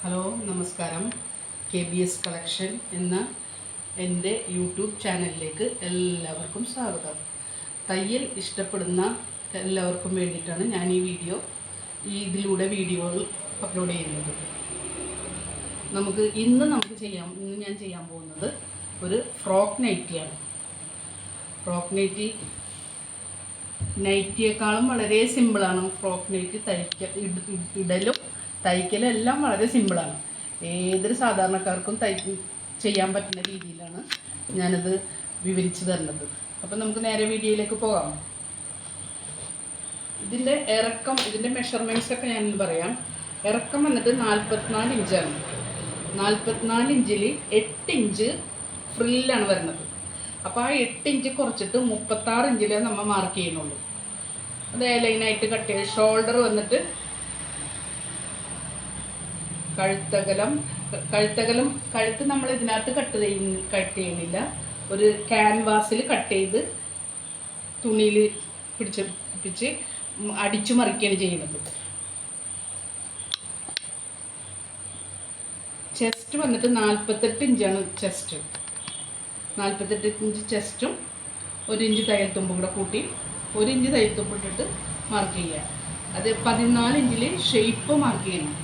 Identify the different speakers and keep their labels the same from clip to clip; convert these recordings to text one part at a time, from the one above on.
Speaker 1: Hello നമസ്കാരം. KBS collection എന്ന എൻ്റെ യൂട്യൂബ് ചാനലിലേക്ക് എല്ലാവർക്കും സ്വാഗതം. തയ്യൽ ഇഷ്ടപ്പെടുന്ന എല്ലാവർക്കും വേണ്ടിയിട്ടാണ് ഞാൻ ഇതിലൂടെ വീഡിയോകൾ അപ്ലോഡ് ചെയ്യുന്നത്. ഇന്ന് ഞാൻ ചെയ്യാൻ പോകുന്നത് ഒരു ഫ്രോക്ക് നൈറ്റിയാണ്. ഫ്രോക്ക് നൈറ്റിയേക്കാളും വളരെ സിമ്പിളാണ്. ഫ്രോക്ക് നൈറ്റി ഇടലും തയ്ക്കലും എല്ലാം വളരെ സിമ്പിളാണ്. ഏതൊരു സാധാരണക്കാർക്കും ചെയ്യാൻ പറ്റുന്ന രീതിയിലാണ് ഞാനത് വിവരിച്ചു തരുന്നത്. അപ്പം നമുക്ക് നേരെ വീഡിയോയിലേക്ക് പോകാം. ഇതിൻ്റെ മെഷർമെൻറ്റ്സൊക്കെ ഞാനിന്ന് പറയാം. ഇറക്കം വന്നിട്ട് 44 ഇഞ്ചാണ്. 44 ഇഞ്ചിൽ 8 ഇഞ്ച് ഫ്രില്ലാണ് വരുന്നത്. അപ്പോൾ ആ 8 ഇഞ്ച് കുറച്ചിട്ട് 36 ഇഞ്ചിലേ നമ്മൾ മാർക്ക് ചെയ്യുന്നുള്ളൂ. അത് ലൈനായിട്ട് കട്ട് ചെയ്ത് ഷോൾഡർ വന്നിട്ട് കഴുത്ത് നമ്മൾ ഇതിനകത്ത് കട്ട് ചെയ്യുന്നില്ല. ഒരു ക്യാൻവാസിൽ കട്ട് ചെയ്ത് തുണിയിൽ പിടിച്ച് അടിച്ചു മറിക്കുകയാണ് ചെയ്യുന്നത്. ചെസ്റ്റ് വന്നിട്ട് 48 ഇഞ്ചാണ് ചെസ്റ്റ്. 48 ഇഞ്ച് ചെസ്റ്റും 1 ഇഞ്ച് തയ്യൽ തുമ്പും കൂടെ കൂട്ടി 1 ഇഞ്ച് തയ്യൽ തുമ്പിട്ടിട്ട് മാർക്ക് ചെയ്യുക. അത് 14 ഇഞ്ചിൽ ഷേപ്പ് മാർക്ക് ചെയ്യണം.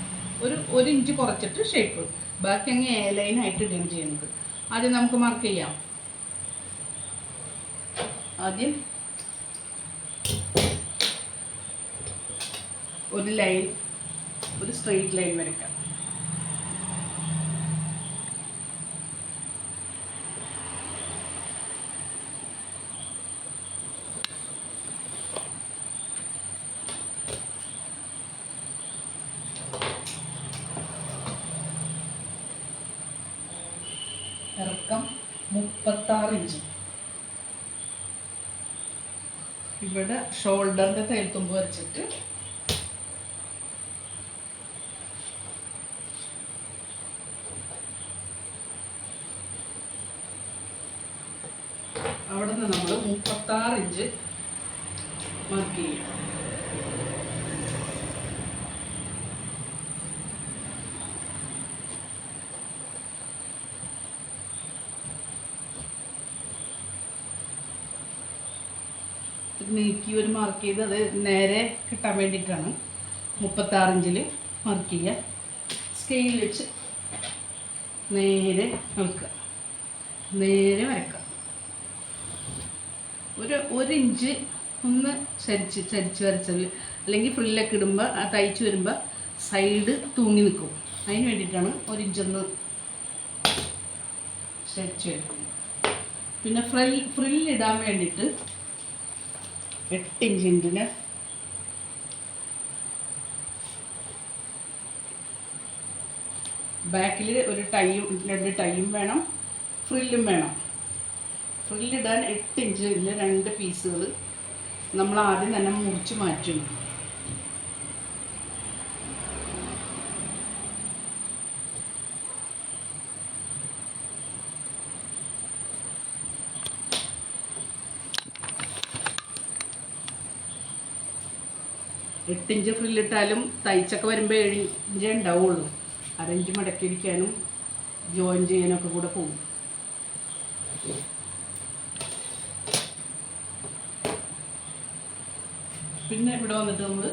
Speaker 1: ഒരു ഇഞ്ച് കുറച്ചിട്ട് ഷേപ്പ്, ബാക്കി അങ്ങ് ലൈനായിട്ട് ഇടുകയാണ് ചെയ്യുന്നത്. ആദ്യം നമുക്ക് മാർക്ക് ചെയ്യാം. ആദ്യം ഒരു സ്ട്രെയിറ്റ് ലൈൻ വരയ്ക്കാം. ഇറക്കം 36 ഇഞ്ച്. ഇവിടെ ഷോൾഡറിൻ്റെ തയ്യൽത്തുമ്പ് വരച്ചിട്ട് അവിടെ നിന്ന് നമ്മൾ 36 ഇഞ്ച് മാർക്ക് ചെയ്യും. നീക്കി ഒരു മാർക്ക് ചെയ്ത് അത് നേരെ കിട്ടാൻ വേണ്ടിയിട്ടാണ് 36 ഇഞ്ചിൽ മാർക്ക് ചെയ്യുക. സ്കെയിൽ വെച്ച് നേരെ നിൽക്കുക, നേരെ വരക്കുക. ഒരു ഇഞ്ച് ഒന്ന് ചരിച്ച് വരച്ചത്, അല്ലെങ്കിൽ ഫ്രില്ലൊക്കെ ഇടുമ്പോൾ തയ്ച്ച് വരുമ്പോൾ സൈഡ് തൂങ്ങി നിൽക്കും. അതിന് വേണ്ടിയിട്ടാണ് 1 ഇഞ്ചൊന്ന് ചരിച്ച് വരക്കുന്നത്. പിന്നെ ഫ്രില്ലിടാൻ വേണ്ടിയിട്ട് 8 ഇഞ്ചിൻ്റെ ബാക്കിൽ ഒരു 2 ടൈയും വേണം, ഫ്രില്ലും വേണം. ഫ്രില്ലിടാൻ 8 ഇഞ്ചിൽ 2 പീസുകൾ നമ്മൾ ആദ്യം തന്നെ മുറിച്ച് മാറ്റും. എട്ട് ഇഞ്ച് ഫ്രില്ലിട്ടാലും തയ്ച്ചൊക്കെ വരുമ്പോൾ 7 ഇഞ്ചേ ഉണ്ടാവുള്ളൂ. 1/2 ഇഞ്ച് മടക്കിയിരിക്കാനും ജോയിൻ ചെയ്യാനൊക്കെ കൂടെ പോകും. പിന്നെ ഇവിടെ വന്നിട്ട് നമ്മൾ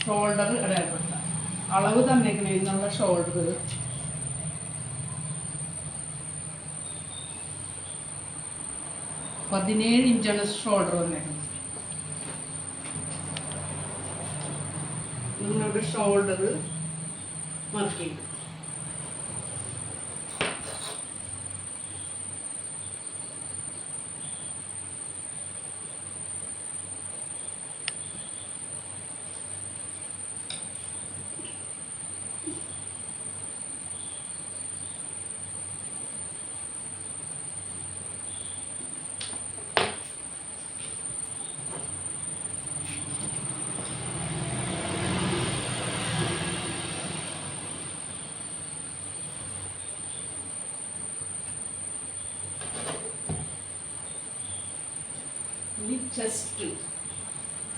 Speaker 1: ഷോൾഡർ ഇടയപ്പെടുത്താം. അളവ് തന്നേക്കണേന്നുള്ള ഷോൾഡർ 17 ഇഞ്ചാണ് ഷോൾഡർ വന്നേക്കുന്നത്. നമ്മളുടെ ഷോൾഡർ മാർക്ക് ചെയ്തു.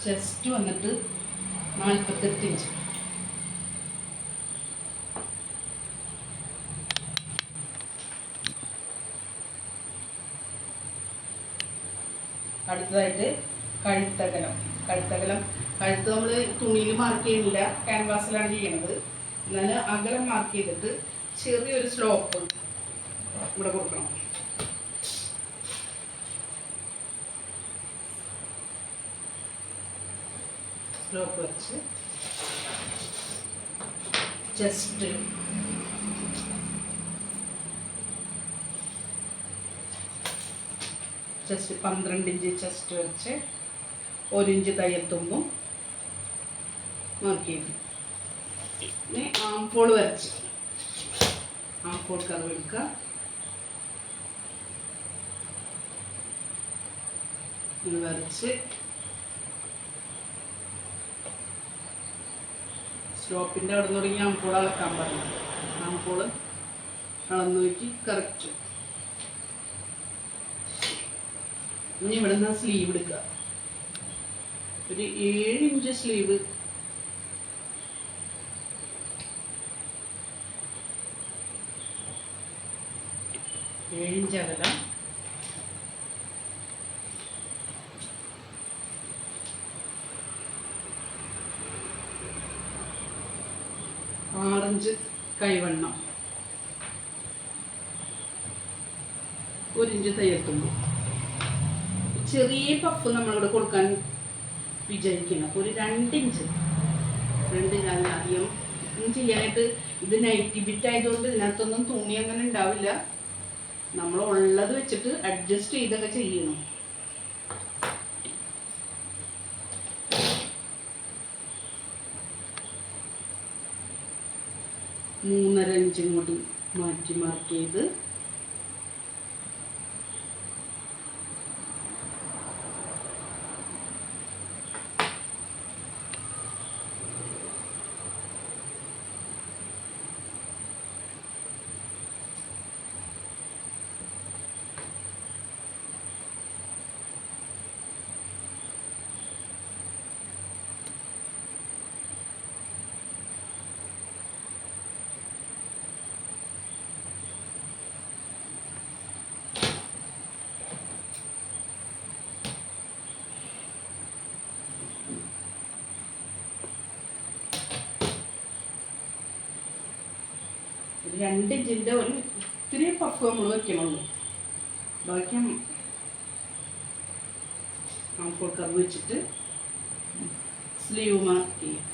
Speaker 1: ചെസ്റ്റ് വന്നിട്ട് 48 ഇഞ്ച്. അടുത്തതായിട്ട് കഴുത്തകലം. കഴുത്ത് നമ്മൾ തുണിയിൽ മാർക്ക് ചെയ്യുന്നില്ല, ക്യാൻവാസിലാണ് ചെയ്യണത്. എന്നാൽ അകലം മാർക്ക് ചെയ്തിട്ട് ചെറിയൊരു സ്ലോപ്പ് ഇവിടെ കൊടുക്കണം. സ്ലോപ്പ് വെച്ച് ചെസ്റ്റ് ചെസ്റ്റ് 12 ഇഞ്ച് ചെസ്റ്റ് വെച്ച് 1 ഇഞ്ച് തയ്യൽ തുമ്പും മാർക്ക് ചെയ്തു. ഇനി ആംഫോൾ വരച്ച് ആംഫോൾ കർവ് എടുക്കുക. ഇത് വരച്ച് സ്ലോപ്പിൻ്റെ അവിടെ തുടങ്ങി ആംഫോൾ അളക്കാൻ പറഞ്ഞു. ആംഫോൾ അളന്ന് നോക്കി കറക്റ്റ്. ഇനി ഇവിടെ നിന്ന് സ്ലീവ് എടുക്കുക. ഒരു 7 ഇഞ്ച് സ്ലീവ് അകലം. 6 ഇഞ്ച് കൈവണ്ണം, 1 ഇഞ്ച് തയ്യൽ തുമ്പ്. ചെറിയ പഫ് നമ്മളിവിടെ കൊടുക്കാൻ വിചാരിക്കണം. അപ്പോൾ ഒരു 2 ഇഞ്ച് അതിനധികം ചെയ്യാനായിട്ട്. ഇത് നൈറ്റി ബിറ്റ് ആയതുകൊണ്ട് ഇതിനകത്തൊന്നും തുണി അങ്ങനെ ഉണ്ടാവില്ല. നമ്മൾ ഉള്ളത് വെച്ചിട്ട് അഡ്ജസ്റ്റ് ചെയ്തൊക്കെ ചെയ്യണം. മൂന്നര ഇഞ്ചും കൂടി മാറ്റി മാർക്ക് ചെയ്ത് ഒരു 2 ഇഞ്ചിൻ്റെ ഒരു ഇത്തിരി പഫ് നമ്മൾ വെക്കണുള്ളൂ. ബാക്കി ആംഫോൾ കർവ് വെച്ചിട്ട് സ്ലീവ് മാർക്ക് ചെയ്യും.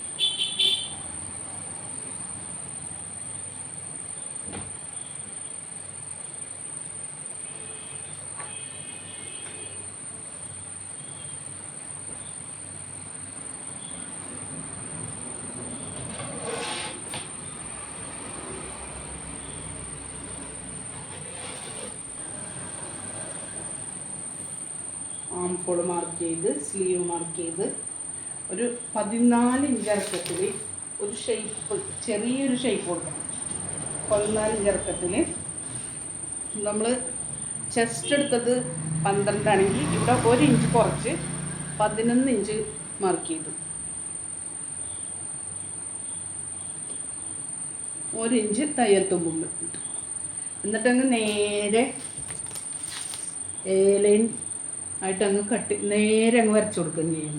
Speaker 1: ആംഫോൾ മാർക്ക് ചെയ്ത് സ്ലീവ് മാർക്ക് ചെയ്ത് ഒരു 14 ഇഞ്ച് ഇറക്കത്തിൽ ഒരു ഷേപ്പ്, ചെറിയൊരു ഷേപ്പ് കൊടുക്കണം. 14 ഇഞ്ച് ഇറക്കത്തിൽ നമ്മൾ ചെസ്റ്റ് എടുത്തത് 12 ആണെങ്കിൽ ഇവിടെ 1 ഇഞ്ച് കുറച്ച് 11 ഇഞ്ച് മാർക്ക് ചെയ്തു. 1 ഇഞ്ച് തയ്യൽ തുമ്പും ഇട്ടു. എന്നിട്ടങ്ങ് നേരെ ലൈൻ ആയിട്ട് അങ്ങ് നേരെ അങ്ങ് വരച്ചു കൊടുക്കുകയും ചെയ്യും.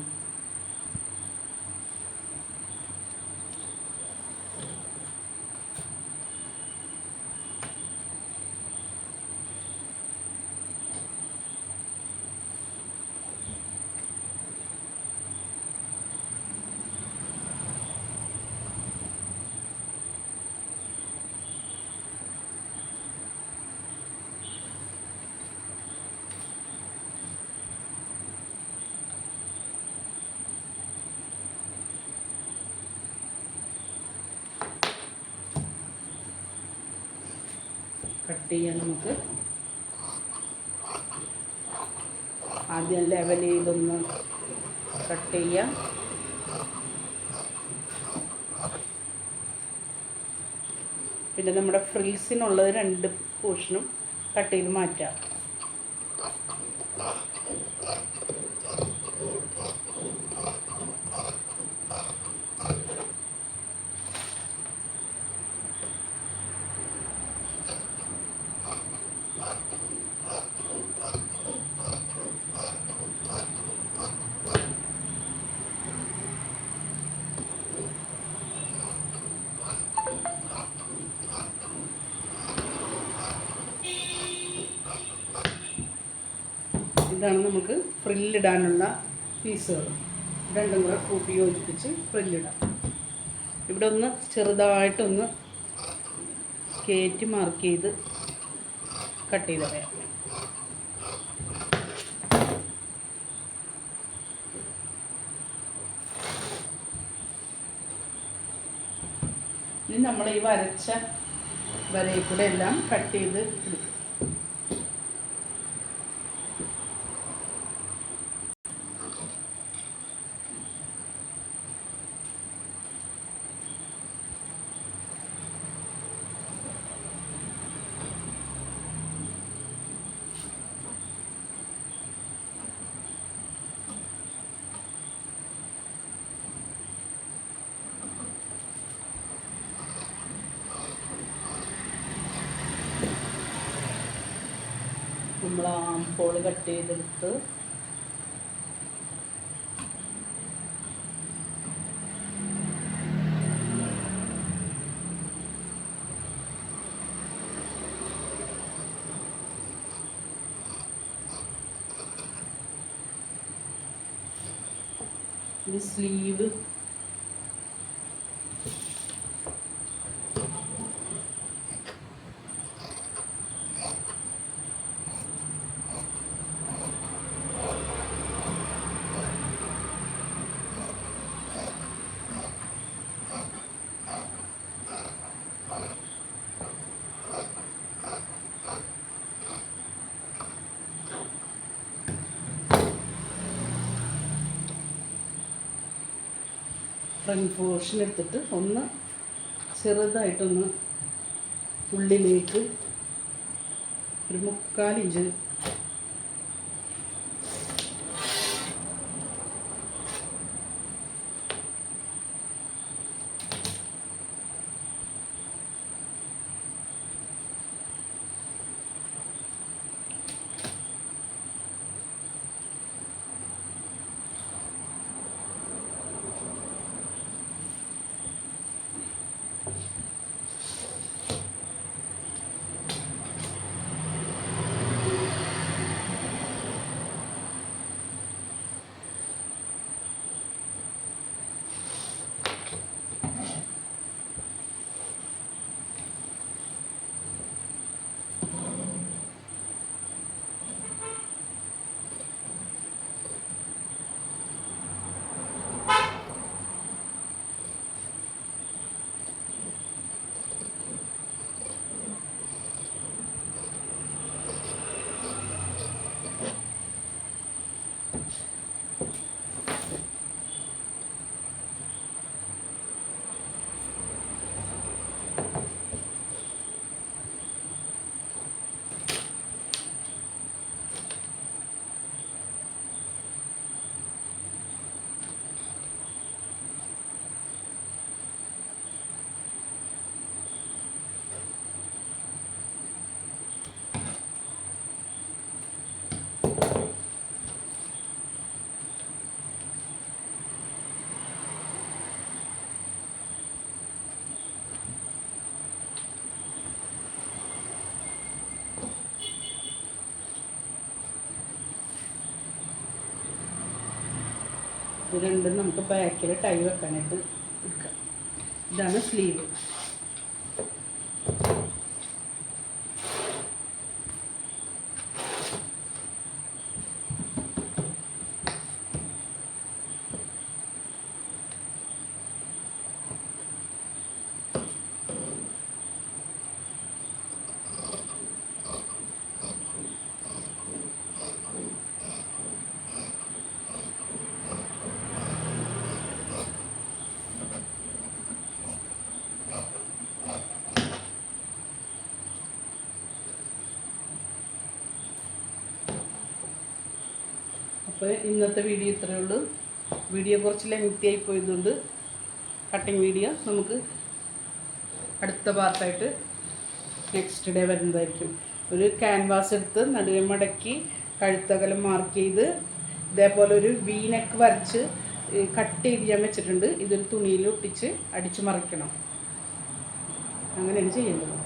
Speaker 1: കട്ട് ചെയ്യാൻ നമുക്ക് ആദ്യം ലെവൽ ചെയ്തൊന്ന് കട്ട് ചെയ്യാം. പിന്നെ നമ്മുടെ ഫ്രിൽസിനുള്ളത് 2 പോർഷനും കട്ട് ചെയ്ത് മാറ്റാം. ഇതാണ് നമുക്ക് ഫ്രില്ലിടാനുള്ള പീസുകൾ. രണ്ടും കൂടെ കൂട്ടി യോജിപ്പിച്ച് ഫ്രില്ലിടാം. ഇവിടെ ഒന്ന് ചെറുതായിട്ടൊന്ന് കയറ്റി മാർക്ക് ചെയ്ത് കട്ട് ചെയ്ത് കളയാം. ഇനി നമ്മൾ ഈ വരച്ച വരയിൽ കൂടെ എല്ലാം കട്ട് ചെയ്ത് എടുക്കും. നമ്മൾ ആംപോൾ കട്ട് ചെയ്തെടുത്ത് സ്ലീവ് ഫ്രണ്ട് പോർഷൻ എടുത്തിട്ട് ഒന്ന് ചെറുതായിട്ടൊന്ന് ഉള്ളിലേക്ക് ഒരു 3/4 ഇഞ്ച് ഇത് രണ്ടും നമുക്ക് ബാക്കിൽ ടൈ വെക്കാനായിട്ട് എടുക്കാം. ഇതാണ് സ്ലീവ്. അപ്പോൾ ഇന്നത്തെ വീഡിയോ ഇത്രയേ ഉള്ളൂ. വീഡിയോ കുറച്ച് ലെങ്തി ആയി പോയതുകൊണ്ട് കട്ടിങ് വീഡിയോ നമുക്ക് അടുത്ത പാർട്ടായിട്ട് നെക്സ്റ്റ് ഡേ വരുന്നതായിരിക്കും. ഒരു ക്യാൻവാസ് എടുത്ത് നടുവെ മടക്കി കഴുത്തകലം മാർക്ക് ചെയ്ത് ഇതേപോലെ ഒരു വി നെക്ക് വരച്ച് കട്ട് ചെയ്ത് ഞാൻ വെച്ചിട്ടുണ്ട്. ഇതൊരു തുണിയിൽ ഒട്ടിച്ച് അടിച്ചു മറിക്കണം. അങ്ങനെയാണ് ചെയ്യേണ്ടത്.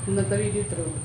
Speaker 1: ഇന്നത്തെ വീഡിയോ ഇത്രയേ ഉള്ളൂ.